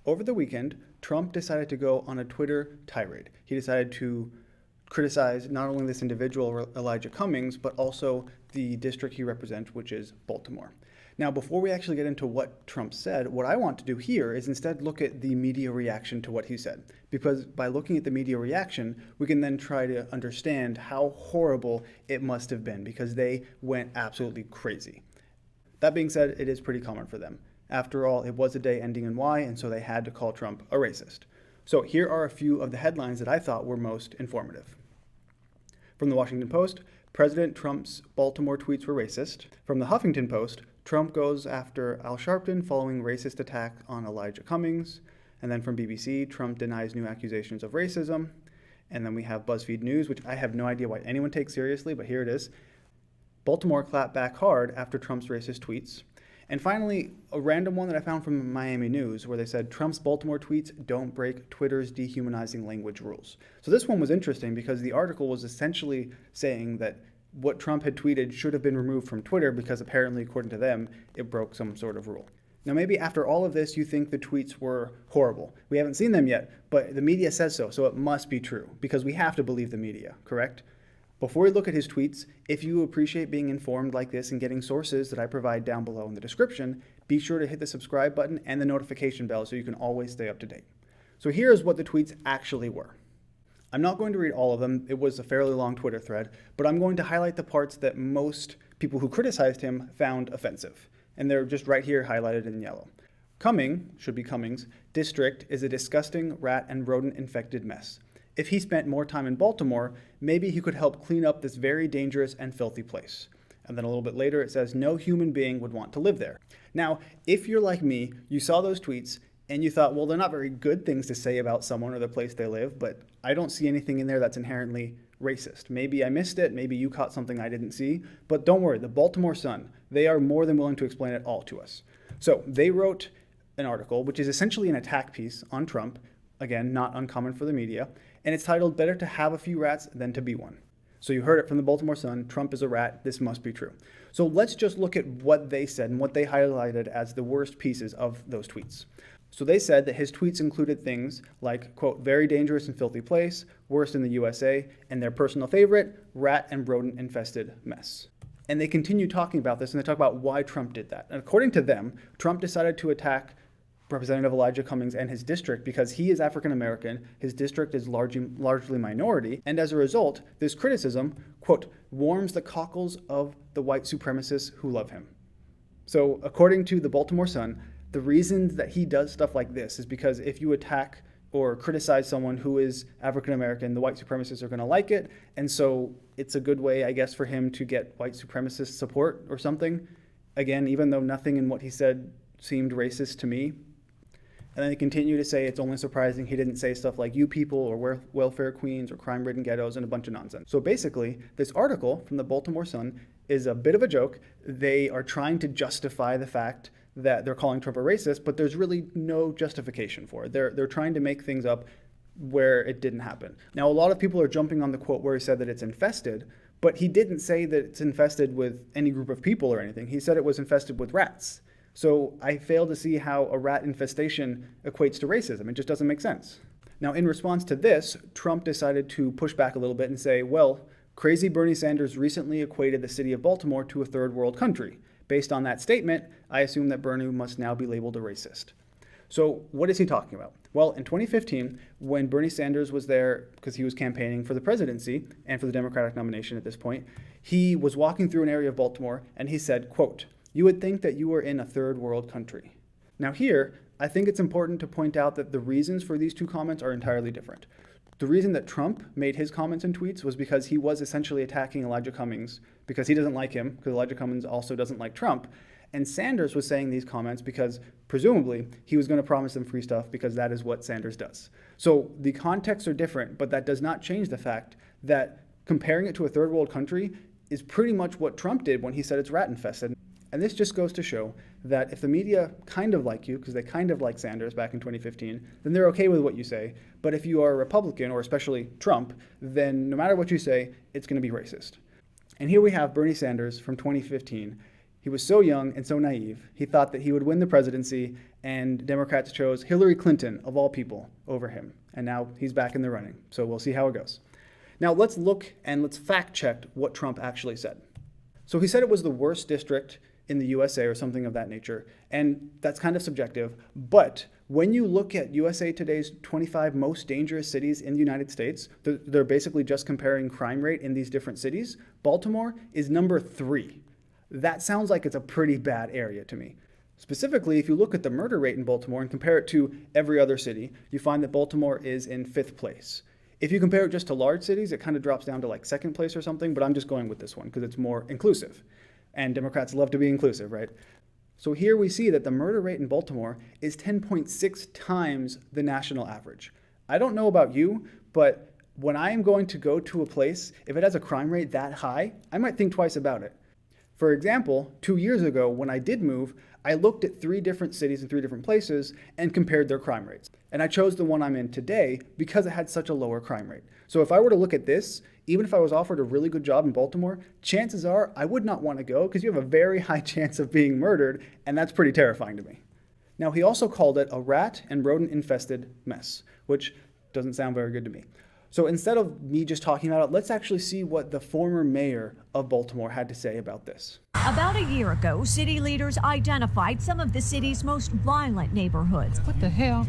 Over the weekend, Trump decided to go on a Twitter tirade. He decided to criticize not only this individual, Elijah Cummings, but also the district he represents, which is Baltimore. Now, before we actually get into what Trump said, what I want to do here is instead look at the media reaction to what he said. Because by looking at the media reaction, we can then try to understand how horrible it must have been, because they went absolutely crazy. That being said, it is pretty common for them. After all, it was a day ending in Y, and so they had to call Trump a racist. So here are a few of the headlines that I thought were most informative. From the Washington Post, President Trump's Baltimore tweets were racist. From the Huffington Post, Trump goes after Al Sharpton following racist attack on Elijah Cummings. And then from BBC, Trump denies new accusations of racism. And then we have BuzzFeed News, which I have no idea why anyone takes seriously, but here it is. Baltimore clapped back hard after Trump's racist tweets. And finally, a random one that I found from Miami News, where they said Trump's Baltimore tweets don't break Twitter's dehumanizing language rules. So this one was interesting because the article was essentially saying that what Trump had tweeted should have been removed from Twitter because apparently, according to them, it broke some sort of rule. Now, maybe after all of this, you think the tweets were horrible. We haven't seen them yet, but the media says so it must be true, because we have to believe the media, correct? Before we look at his tweets, if you appreciate being informed like this and getting sources that I provide down below in the description, be sure to hit the subscribe button and the notification bell so you can always stay up to date. So here's what the tweets actually were. I'm not going to read all of them. It was a fairly long Twitter thread, but I'm going to highlight the parts that most people who criticized him found offensive. And they're just right here highlighted in yellow. Cummings district is a disgusting rat and rodent infected mess. If he spent more time in Baltimore, maybe he could help clean up this very dangerous and filthy place. And then a little bit later it says, no human being would want to live there. Now, if you're like me, you saw those tweets and you thought, well, they're not very good things to say about someone or the place they live, but I don't see anything in there that's inherently racist. Maybe I missed it, maybe you caught something I didn't see, but don't worry, the Baltimore Sun, they are more than willing to explain it all to us. So they wrote an article, which is essentially an attack piece on Trump, again, not uncommon for the media, and it's titled, Better to Have a Few Rats Than to Be One. So you heard it from the Baltimore Sun, Trump is a rat, this must be true. So let's just look at what they said and what they highlighted as the worst pieces of those tweets. So they said that his tweets included things like, quote, very dangerous and filthy place, worst in the USA, and their personal favorite, rat and rodent infested mess. And they continue talking about this, and they talk about why Trump did that. And according to them, Trump decided to attack Representative Elijah Cummings and his district because he is African American, his district is largely minority, and as a result, this criticism, quote, warms the cockles of the white supremacists who love him. So according to the Baltimore Sun, the reason that he does stuff like this is because if you attack or criticize someone who is African American, the white supremacists are going to like it, and so it's a good way, I guess, for him to get white supremacist support or something. Again, even though nothing in what he said seemed racist to me. And then they continue to say it's only surprising he didn't say stuff like you people or welfare queens or crime-ridden ghettos and a bunch of nonsense. So basically, this article from the Baltimore Sun is a bit of a joke. They are trying to justify the fact that they're calling Trump a racist, but there's really no justification for it. They're trying to make things up where it didn't happen. Now, a lot of people are jumping on the quote where he said that it's infested, but he didn't say that it's infested with any group of people or anything. He said it was infested with rats. So I fail to see how a rat infestation equates to racism. It just doesn't make sense. Now, in response to this, Trump decided to push back a little bit and say, well, crazy Bernie Sanders recently equated the city of Baltimore to a third world country. Based on that statement, I assume that Bernie must now be labeled a racist. So what is he talking about? Well, in 2015, when Bernie Sanders was there because he was campaigning for the presidency and for the Democratic nomination at this point, he was walking through an area of Baltimore and he said, quote, you would think that you were in a third world country. Now here, I think it's important to point out that the reasons for these two comments are entirely different. The reason that Trump made his comments and tweets was because he was essentially attacking Elijah Cummings because he doesn't like him, because Elijah Cummings also doesn't like Trump. And Sanders was saying these comments because, presumably, he was going to promise them free stuff because that is what Sanders does. So the contexts are different, but that does not change the fact that comparing it to a third world country is pretty much what Trump did when he said it's rat infested. And this just goes to show that if the media kind of like you, because they kind of like Sanders back in 2015, then they're okay with what you say. But if you are a Republican, or especially Trump, then no matter what you say, it's going to be racist. And here we have Bernie Sanders from 2015. He was so young and so naive, he thought that he would win the presidency, and Democrats chose Hillary Clinton, of all people, over him. And now he's back in the running. So we'll see how it goes. Now let's look and let's fact check what Trump actually said. So he said it was the worst district in the USA or something of that nature, and that's kind of subjective. But when you look at USA Today's 25 most dangerous cities in the United States, they're basically just comparing crime rate in these different cities. Baltimore is number 3. That sounds like it's a pretty bad area to me. Specifically, if you look at the murder rate in Baltimore and compare it to every other city, you find that Baltimore is in 5th place. If you compare it just to large cities, it kind of drops down to like 2nd place or something, but I'm just going with this one because it's more inclusive. And Democrats love to be inclusive, right? So here we see that the murder rate in Baltimore is 10.6 times the national average. I don't know about you, but when I am going to go to a place, if it has a crime rate that high, I might think twice about it. For example, 2 years ago, when I did move, I looked at 3 different cities in 3 different places and compared their crime rates. And I chose the one I'm in today because it had such a lower crime rate. So if I were to look at this, even if I was offered a really good job in Baltimore, chances are I would not want to go because you have a very high chance of being murdered, and that's pretty terrifying to me. Now, he also called it a rat and rodent-infested mess, which doesn't sound very good to me. So instead of me just talking about it, let's actually see what the former mayor of Baltimore had to say about this. About a year ago, city leaders identified some of the city's most violent neighborhoods. What the hell?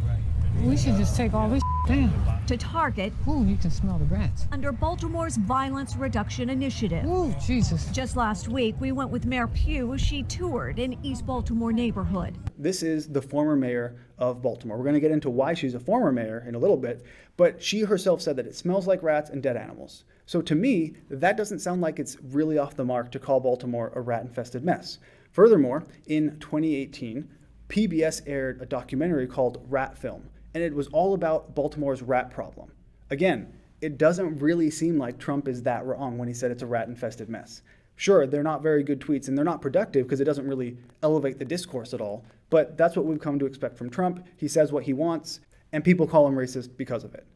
We should just take all this down. To target. Ooh, you can smell the rats. Under Baltimore's Violence Reduction Initiative. Ooh, Jesus. Just last week, we went with Mayor Pugh as she toured an East Baltimore neighborhood. This is the former mayor of Baltimore. We're going to get into why she's a former mayor in a little bit, but she herself said that it smells like rats and dead animals. So to me, that doesn't sound like it's really off the mark to call Baltimore a rat-infested mess. Furthermore, in 2018, PBS aired a documentary called Rat Film, and it was all about Baltimore's rat problem. Again, it doesn't really seem like Trump is that wrong when he said it's a rat-infested mess. Sure, they're not very good tweets, and they're not productive because it doesn't really elevate the discourse at all, but that's what we've come to expect from Trump. He says what he wants, and people call him racist because of it.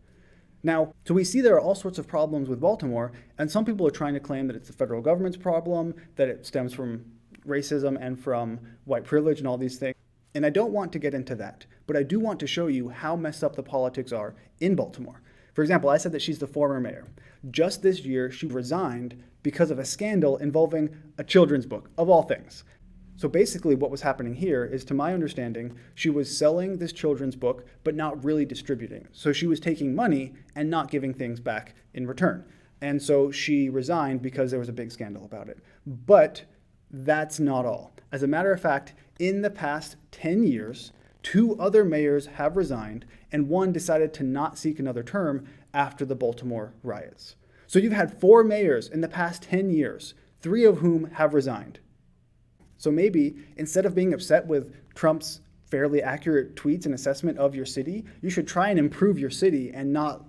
Now, so we see there are all sorts of problems with Baltimore, and some people are trying to claim that it's the federal government's problem, that it stems from racism and from white privilege and all these things. And I don't want to get into that, but I do want to show you how messed up the politics are in Baltimore. For example, I said that she's the former mayor. Just this year, she resigned because of a scandal involving a children's book, of all things. So basically what was happening here is, to my understanding, she was selling this children's book, but not really distributing it. So she was taking money and not giving things back in return. And so she resigned because there was a big scandal about it. But that's not all. As a matter of fact, in the past 10 years, 2 other mayors have resigned, and one decided to not seek another term after the Baltimore riots. So you've had 4 mayors in the past 10 years, 3 of whom have resigned. So maybe instead of being upset with Trump's fairly accurate tweets and assessment of your city, you should try and improve your city and not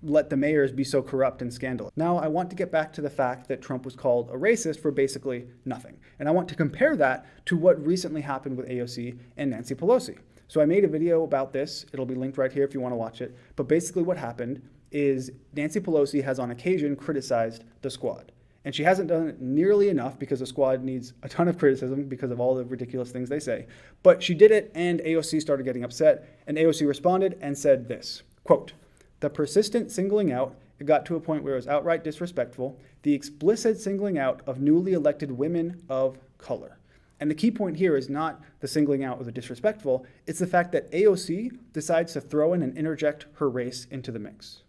let the mayors be so corrupt and scandalous. Now, I want to get back to the fact that Trump was called a racist for basically nothing. And I want to compare that to what recently happened with AOC and Nancy Pelosi. So I made a video about this. It'll be linked right here if you want to watch it. But basically what happened is Nancy Pelosi has on occasion criticized the squad. And she hasn't done it nearly enough because the squad needs a ton of criticism because of all the ridiculous things they say. But she did it, and AOC started getting upset. And AOC responded and said this, quote, "The persistent singling out, it got to a point where it was outright disrespectful, the explicit singling out of newly elected women of color." And the key point here is not the singling out of the disrespectful, it's the fact that AOC decides to throw in and interject her race into the mix.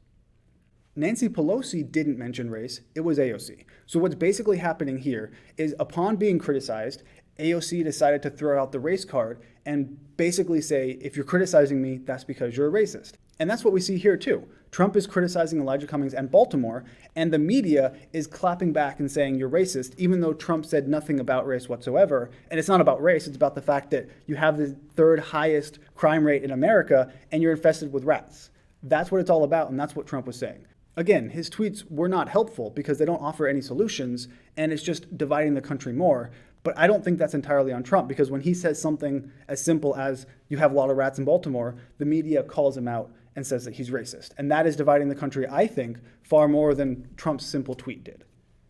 Nancy Pelosi didn't mention race, it was AOC. So what's basically happening here is, upon being criticized, AOC decided to throw out the race card and basically say, if you're criticizing me, that's because you're a racist. And that's what we see here too. Trump is criticizing Elijah Cummings and Baltimore, and the media is clapping back and saying you're racist, even though Trump said nothing about race whatsoever. And it's not about race, it's about the fact that you have the 3rd highest crime rate in America and you're infested with rats. That's what it's all about, and that's what Trump was saying. Again, his tweets were not helpful because they don't offer any solutions, and it's just dividing the country more. But I don't think that's entirely on Trump, because when he says something as simple as you have a lot of rats in Baltimore, the media calls him out and says that he's racist. And that is dividing the country, I think, far more than Trump's simple tweet did.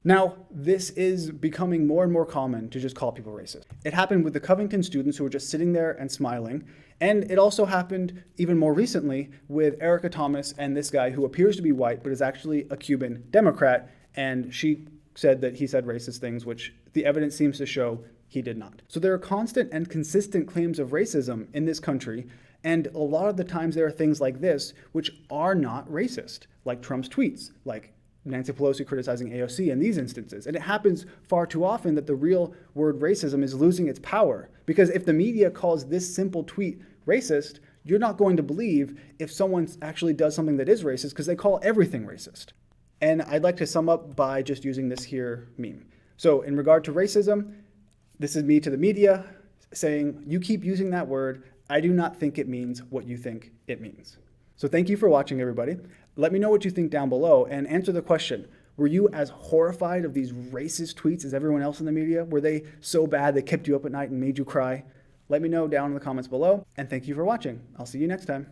Now, this is becoming more and more common to just call people racist. It happened with the Covington students who were just sitting there and smiling. And it also happened even more recently with Erica Thomas and this guy who appears to be white, but is actually a Cuban Democrat. And she said that he said racist things, which the evidence seems to show he did not. So there are constant and consistent claims of racism in this country. And a lot of the times there are things like this, which are not racist, like Trump's tweets, like Nancy Pelosi criticizing AOC in these instances. And it happens far too often that the real word racism is losing its power. Because if the media calls this simple tweet racist, you're not going to believe if someone actually does something that is racist because they call everything racist. And I'd like to sum up by just using this here meme. So in regard to racism, this is me to the media saying, you keep using that word. I do not think it means what you think it means. So thank you for watching, everybody. Let me know what you think down below and answer the question. Were you as horrified of these racist tweets as everyone else in the media? Were they so bad they kept you up at night and made you cry? Let me know down in the comments below. And thank you for watching. I'll see you next time.